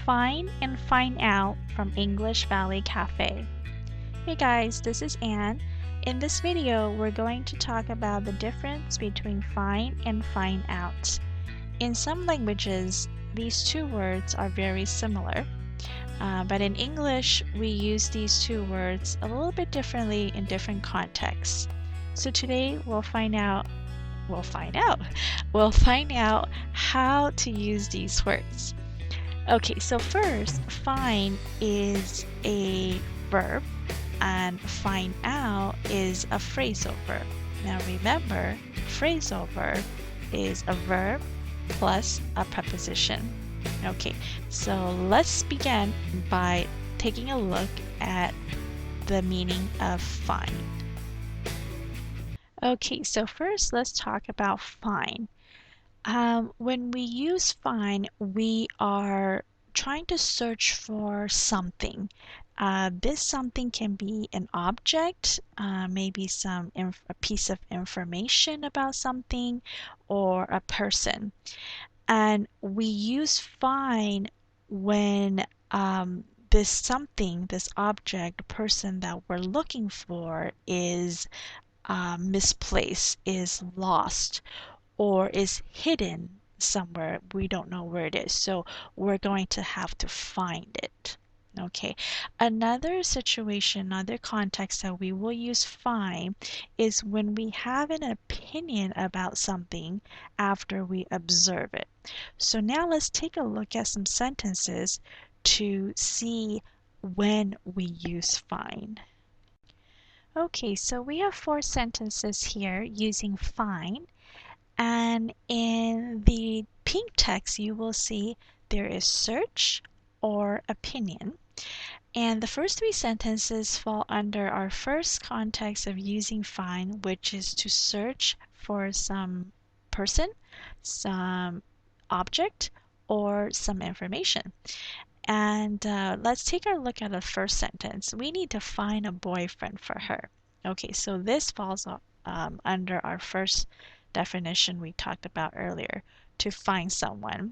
Find and find out from English Valley Cafe. Hey guys, this is Anne. In this video, we're going to talk about the difference between find and find out. In some languages, these two words are very similar, but in English, we use these two words a little bit differently in different contexts. So today, we'll find out how to use these words. Okay, so first, find is a verb and find out is a phrasal verb. Now remember, phrasal verb is a verb plus a preposition. Okay, so let's begin by taking a look at the meaning of find. Okay, so first let's talk about find. When we use find, we are trying to search for something. This something can be an object, maybe a piece of information about something, or a person. And we use find when this object, person that we're looking for is misplaced, is lost, or is hidden somewhere. We don't know where it is, so we're going to have to find it. Okay, another situation, another context that we will use find is when we have an opinion about something after we observe it. So now let's take a look at some sentences to see when we use find. Okay, so we have 4 sentences here using find. And in the pink text, you will see there is search or opinion. And the first 3 sentences fall under our first context of using find, which is to search for some person, some object, or some information. And let's take a look at the first sentence. We need to find a boyfriend for her. Okay, so this falls under our first definition we talked about earlier, to find someone.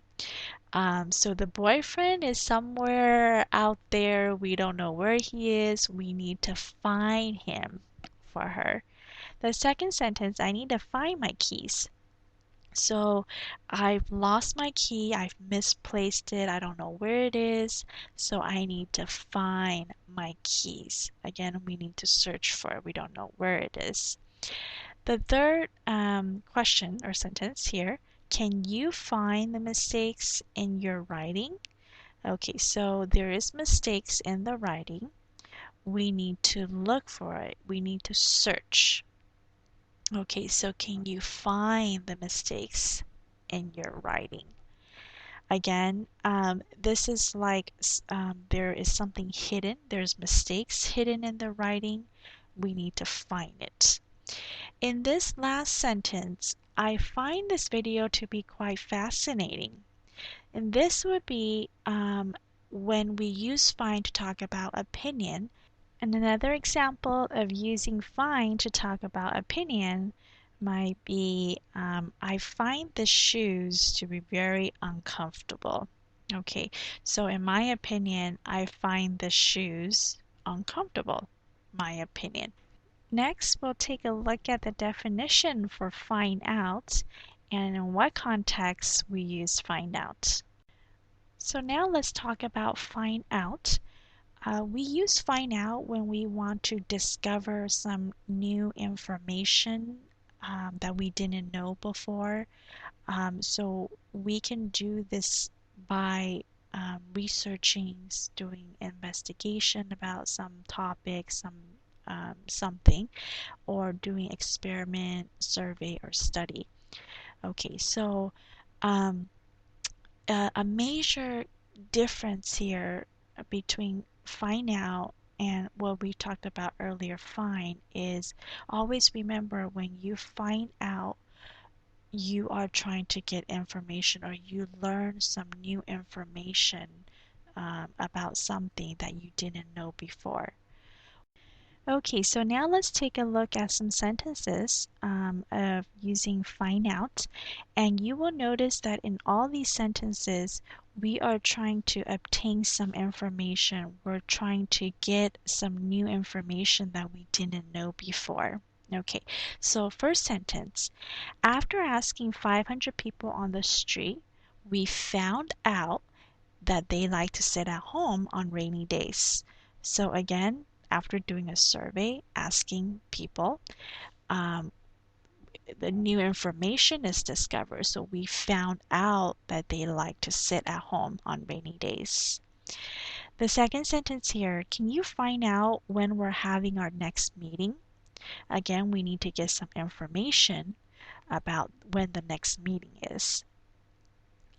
So the boyfriend is somewhere out there. We don't know where he is. We need to find him for her. The second sentence, I need to find my keys. So I've lost my key, I've misplaced it, I don't know where it is, so I need to find my keys. Again, we need to search for it, we don't know where it is. The third question or sentence here, can you find the mistakes in your writing? Okay, so there is mistakes in the writing. We need to look for it. We need to search. Okay, so can you find the mistakes in your writing? Again, this is like there is something hidden. There's mistakes hidden in the writing. We need to find it. In this last sentence, I find this video to be quite fascinating. And this would be when we use find to talk about opinion. And another example of using find to talk about opinion might be, I find the shoes to be very uncomfortable. Okay, so in my opinion, I find the shoes uncomfortable. My opinion. Next, we'll take a look at the definition for find out and in what context we use find out. So now let's talk about find out. We use find out when we want to discover some new information that we didn't know before. So we can do this by researching, doing investigation about some topic, something, or doing experiment, survey, or study. Okay, so a major difference here between find out and what we talked about earlier, find, is always remember when you find out, you are trying to get information or you learn some new information about something that you didn't know before. Okay, so now let's take a look at some sentences of using find out, and you will notice that in all these sentences we are trying to obtain some information. We're trying to get some new information that we didn't know before. Okay, so first sentence. After asking 500 people on the street, we found out that they like to sit at home on rainy days. So again, after doing a survey, asking people, um, the new information is discovered. So we found out that they like to sit at home on rainy days. The second sentence here, can you find out when we're having our next meeting? Again, we need to get some information about when the next meeting is.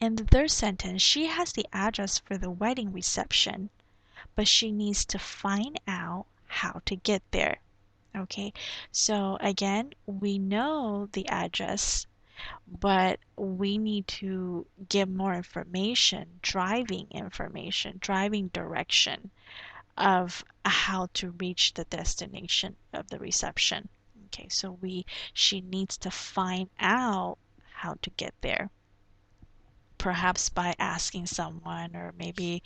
In the third sentence, she has the address for the wedding reception, but she needs to find out how to get there. Okay, so again, we know the address, but we need to get more information, driving direction of how to reach the destination of the reception. Okay, so she needs to find out how to get there, perhaps by asking someone or maybe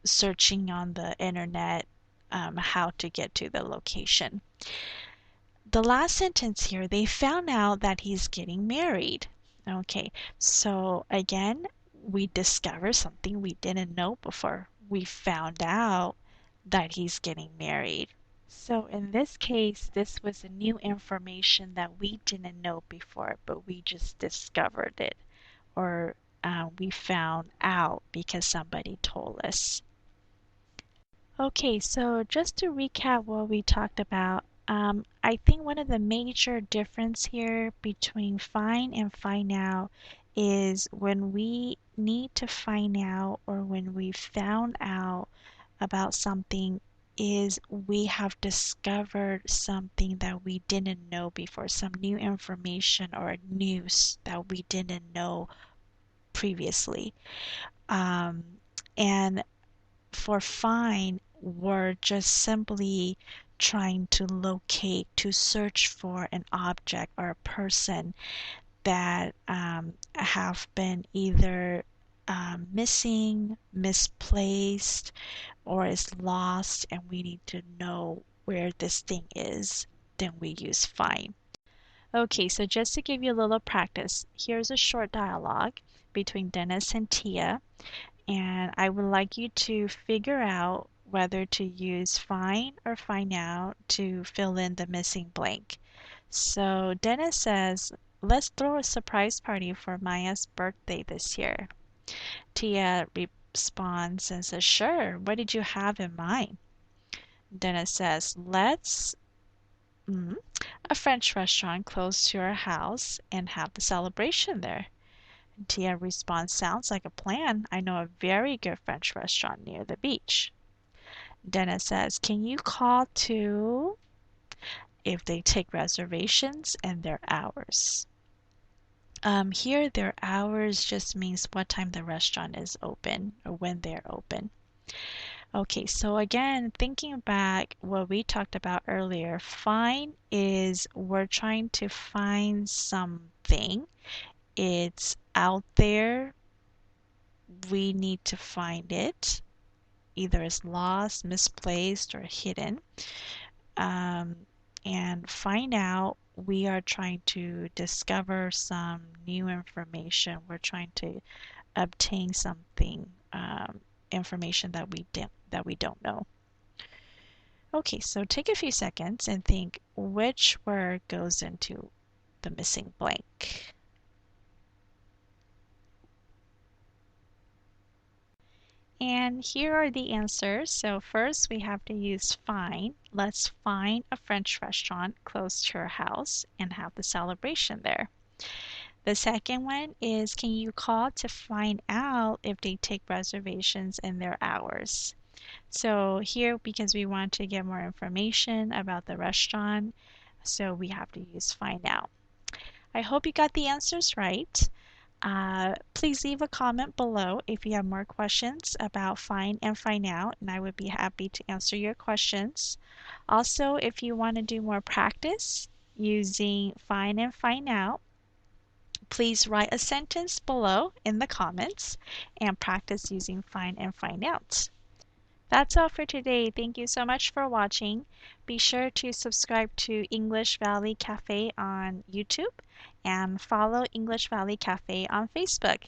searching on the internet how to get to the location. The last sentence here, they found out that he's getting married. Okay, so again, we discover something we didn't know before. We found out that he's getting married. So in this case, this was a new information that we didn't know before, but we just discovered it, or we found out because somebody told us. Okay, so just to recap what we talked about, I think one of the major difference here between find and find out is when we need to find out or when we found out about something is we have discovered something that we didn't know before, some new information or news that we didn't know previously. Um, and for find, we're just simply trying to locate, to search for an object or a person that have been either missing, misplaced, or is lost, and we need to know where this thing is. Then we use find. Okay, so just to give you a little practice, here's a short dialogue between Dennis and Tia, and I would like you to figure out whether to use find or find out to fill in the missing blank. So Dennis says, let's throw a surprise party for Maya's birthday this year. Tia responds and says, sure, what did you have in mind? Dennis says, let's a French restaurant close to our house and have the celebration there. Tia responds, sounds like a plan. I know a very good French restaurant near the beach. Dennis says, can you call to if they take reservations and their hours? Here, their hours just means what time the restaurant is open or when they're open. Okay, so again, thinking back what we talked about earlier, find is we're trying to find something. It's out there. We need to find it. Either it's lost, misplaced, or hidden. And find out, we are trying to discover some new information. We're trying to obtain something, information that we don't know. Okay, so take a few seconds and think which word goes into the missing blank. And here are the answers. So first we have to use find. Let's find a French restaurant close to our house and have the celebration there. The second one is, can you call to find out if they take reservations and their hours? So here, because we want to get more information about the restaurant, so we have to use find out. I hope you got the answers right. Please leave a comment below if you have more questions about find and find out, and I would be happy to answer your questions. Also, if you want to do more practice using find and find out, Please write a sentence below in the comments and practice using find and find out. That's all for today. Thank you so much for watching. Be sure to subscribe to English Valley Cafe on YouTube and follow English Valley Cafe on Facebook.